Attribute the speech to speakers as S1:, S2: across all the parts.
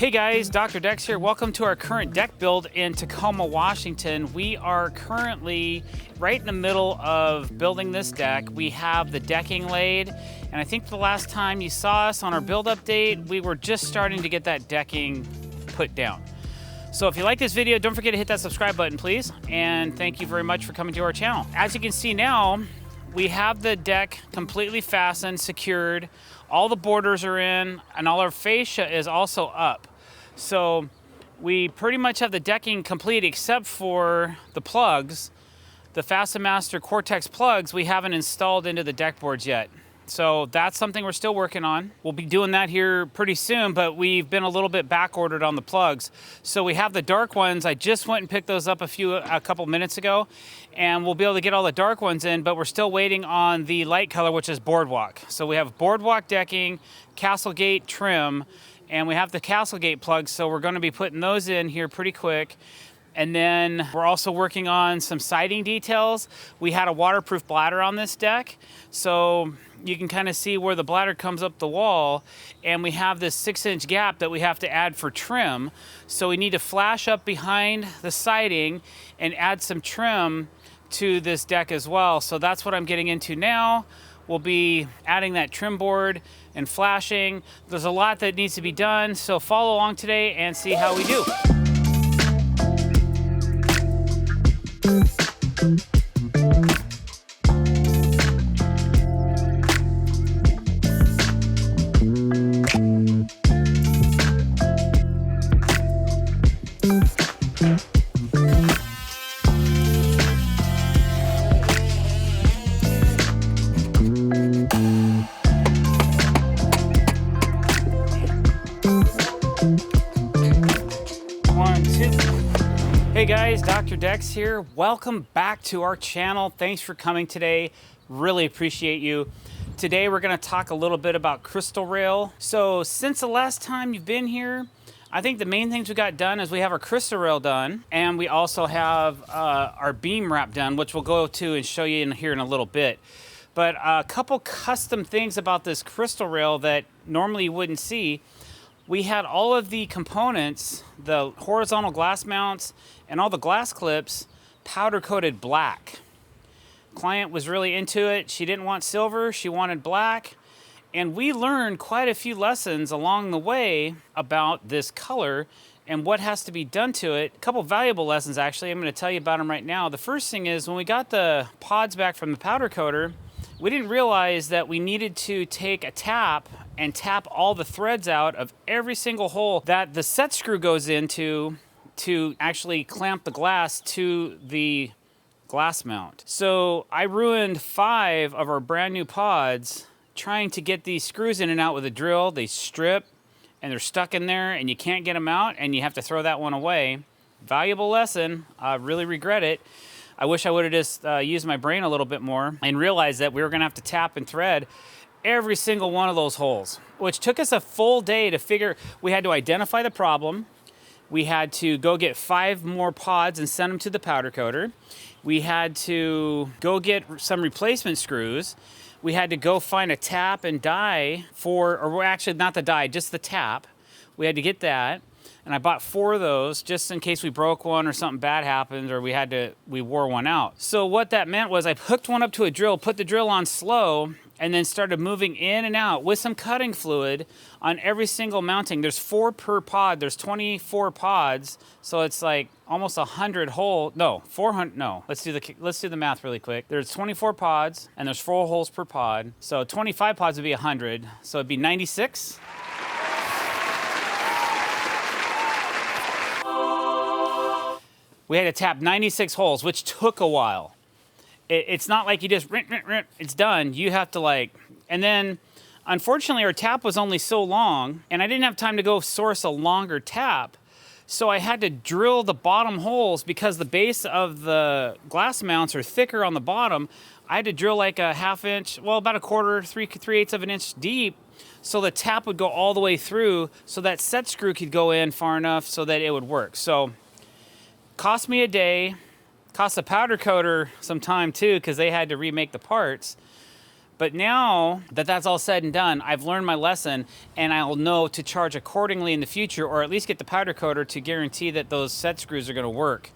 S1: Hey guys, Dr. Decks here. Welcome to our current deck build in Tacoma, Washington. We are currently right in the middle of building this deck. We have the decking laid, and I think the last time you saw us on our build update, we were just starting to get that decking put down. So if you like this video, don't forget to hit that subscribe button, please. And thank you very much for coming to our channel. As you can see now, we have the deck completely fastened, secured. All the borders are in, and all our fascia is also up. So we pretty much have the decking complete except for the plugs. The FastenMaster Cortex plugs we haven't installed into the deck boards yet. So that's something we're still working on. We'll be doing that here pretty soon, but we've been a little bit back ordered on the plugs. So we have the dark ones. I just went and picked those up a couple minutes ago, and we'll be able to get all the dark ones in, but we're still waiting on the light color, which is Boardwalk. So we have Boardwalk decking, Castlegate trim, and we have the Castlegate plugs, so we're gonna be putting those in here pretty quick. And then we're also working on some siding details. We had a waterproof bladder on this deck, so you can kind of see where the bladder comes up the wall, and we have this 6-inch gap that we have to add for trim. So we need to flash up behind the siding and add some trim to this deck as well. So that's what I'm getting into now. We'll be adding that trim board and flashing. There's a lot that needs to be done, so follow along today and see how we do. Hey guys, Dr. Decks here. Welcome back to our channel. Thanks for coming today. Really appreciate you. Today we're going to talk a little bit about Crystal Rail. So since the last time you've been here, I think the main things we got done is we have our Crystal Rail done, and we also have our beam wrap done, which we'll go to and show you here in a little bit. But a couple custom things about this Crystal Rail that normally you wouldn't see. We had all of the components, the horizontal glass mounts and all the glass clips, powder coated black. Client was really into it. She didn't want silver, she wanted black. And we learned quite a few lessons along the way about this color and what has to be done to it. A couple valuable lessons, actually. I'm going to tell you about them right now. The first thing is when we got the pods back from the powder coater, we didn't realize that we needed to take a tap and tap all the threads out of every single hole that the set screw goes into to actually clamp the glass to the glass mount. So I ruined 5 of our brand new pods trying to get these screws in and out with a drill. They strip and they're stuck in there and you can't get them out and you have to throw that one away. Valuable lesson. I really regret it. I wish I would have just used my brain a little bit more and realized that we were gonna have to tap and thread every single one of those holes, which took us a full day to figure. We had to identify the problem. We had to go get 5 more pods and send them to the powder coater. We had to go get some replacement screws. We had to go find a tap and die or actually not the die, just the tap. We had to get that. And I bought 4 of those just in case we broke one or something bad happened or we wore one out. So what that meant was I hooked one up to a drill, put the drill on slow, and then started moving in and out with some cutting fluid on every single mounting. There's 4 per pod. There's 24 pods, so it's like almost 100 holes. No, 400. No, let's do the math really quick. There's 24 pods, and there's 4 holes per pod. So 25 pods would be 100. So it'd be 96. We had to tap 96 holes, which took a while. It's not like you just, it's done. You have to and then unfortunately our tap was only so long and I didn't have time to go source a longer tap. So I had to drill the bottom holes because the base of the glass mounts are thicker on the bottom. I had to drill like a 1/2 inch, well, about a quarter, 3/8 of an inch deep. So the tap would go all the way through so that set screw could go in far enough so that it would work. So cost me a day, cost the powder coater some time too because they had to remake the parts. But now that that's all said and done, I've learned my lesson, and I'll know to charge accordingly in the future, or at least get the powder coater to guarantee that those set screws are gonna work.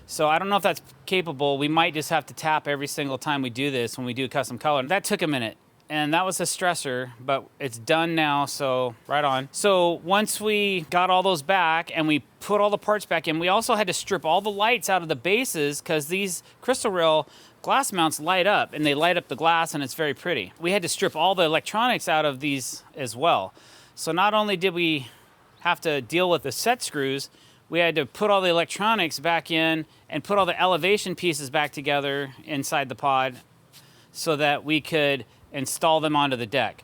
S1: So I don't know if that's capable. We might just have to tap every single time we do this when we do custom color. That took a minute, and that was a stressor, but it's done now, so right on. So once we got all those back and we put all the parts back in, we also had to strip all the lights out of the bases, because these Crystal Rail glass mounts light up, and they light up the glass, and it's very pretty. We had to strip all the electronics out of these as well. So not only did we have to deal with the set screws, we had to put all the electronics back in and put all the elevation pieces back together inside the pod so that we could install them onto the deck.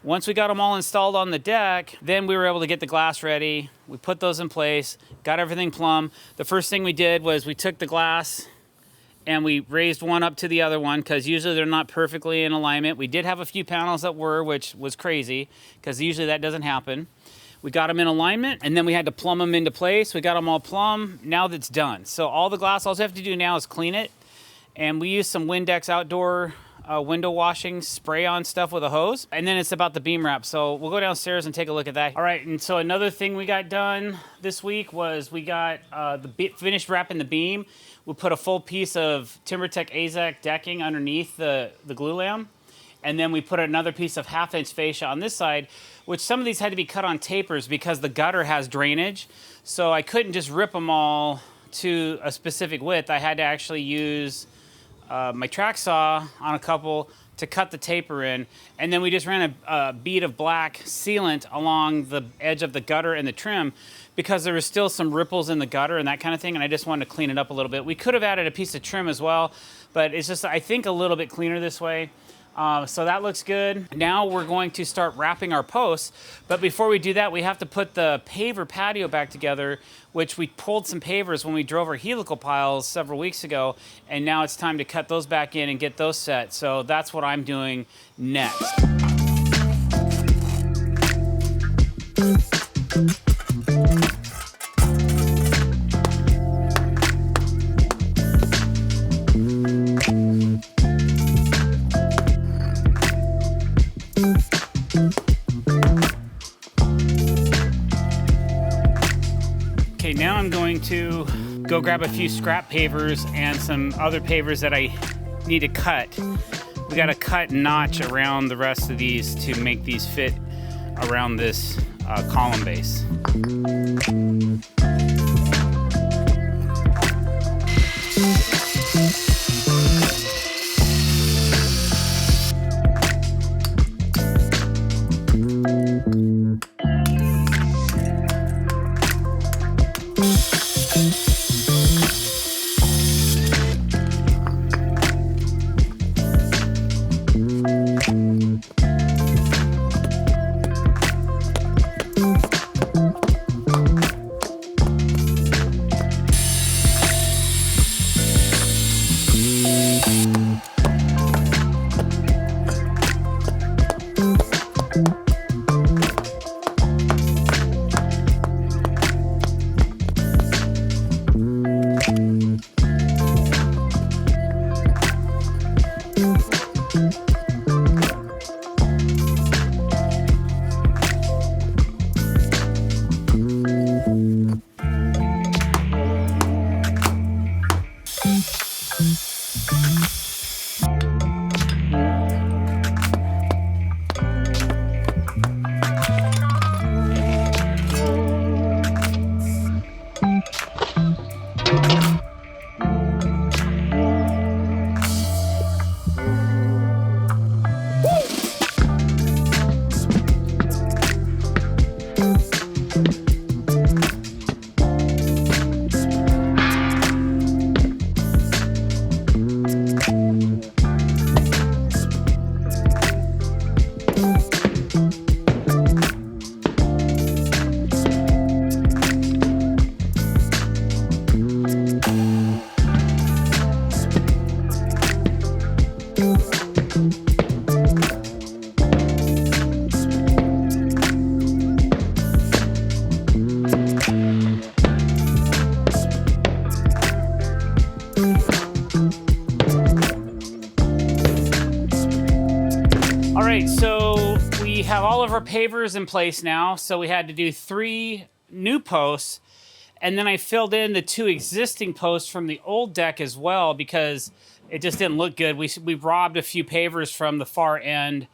S1: Once we got them all installed on the deck, then we were able to get the glass ready. We put those in place, got everything plumb. The first thing we did was we took the glass and we raised one up to the other one, because usually they're not perfectly in alignment. We did have a few panels that were, which was crazy, because usually that doesn't happen. We got them in alignment, and then we had to plumb them into place. We got them all plumb. Now that's done. So all the glass, all we have to do now is clean it. And we use some Windex outdoor window washing spray on stuff with a hose. And then it's about the beam wrap. So we'll go downstairs and take a look at that. All right, and so another thing we got done this week was we got finished wrapping the beam. We put a full piece of TimberTech AZEK decking underneath the glue lam. And then we put another piece of 1/2-inch fascia on this side, which some of these had to be cut on tapers because the gutter has drainage. So I couldn't just rip them all to a specific width. I had to actually use my track saw on a couple to cut the taper in. And then we just ran a bead of black sealant along the edge of the gutter and the trim, because there was still some ripples in the gutter and that kind of thing, and I just wanted to clean it up a little bit. We could have added a piece of trim as well, but it's just, I think, a little bit cleaner this way. So that looks good. Now we're going to start wrapping our posts, but before we do that, we have to put the paver patio back together, which we pulled some pavers when we drove our helical piles several weeks ago, and now it's time to cut those back in and get those set. So that's what I'm doing next. Okay, now I'm going to go grab a few scrap pavers and some other pavers that I need to cut. We got to cut notch around the rest of these to make these fit around this column base. pavers in place now, so we had to do 3 new posts, and then I filled in the 2 existing posts from the old deck as well because it just didn't look good. We robbed a few pavers from the far end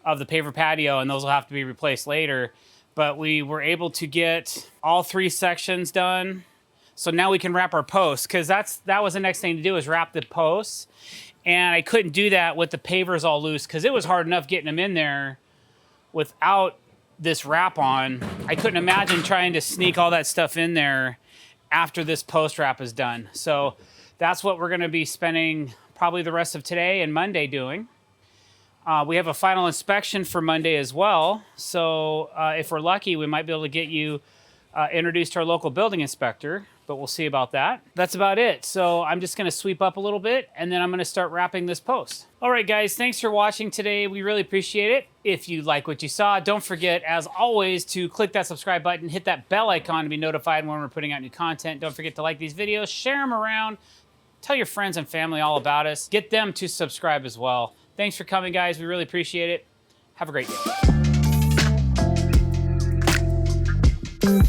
S1: of the paver patio, and those will have to be replaced later. But we were able to get all 3 sections done. So now we can wrap our posts, because that was the next thing to do, is wrap the posts. And I couldn't do that with the pavers all loose, because it was hard enough getting them in there without this wrap on. I couldn't imagine trying to sneak all that stuff in there after this post wrap is done. So that's what we're gonna be spending probably the rest of today and Monday doing. We have a final inspection for Monday as well. So if we're lucky, we might be able to get you introduced to our local building inspector, but we'll see about that. That's about it. So I'm just gonna sweep up a little bit, and then I'm gonna start wrapping this post. All right, guys, thanks for watching today. We really appreciate it. If you like what you saw, don't forget, as always, to click that subscribe button, hit that bell icon to be notified when we're putting out new content. Don't forget to like these videos, share them around, tell your friends and family all about us. Get them to subscribe as well. Thanks for coming, guys. We really appreciate it. Have a great day.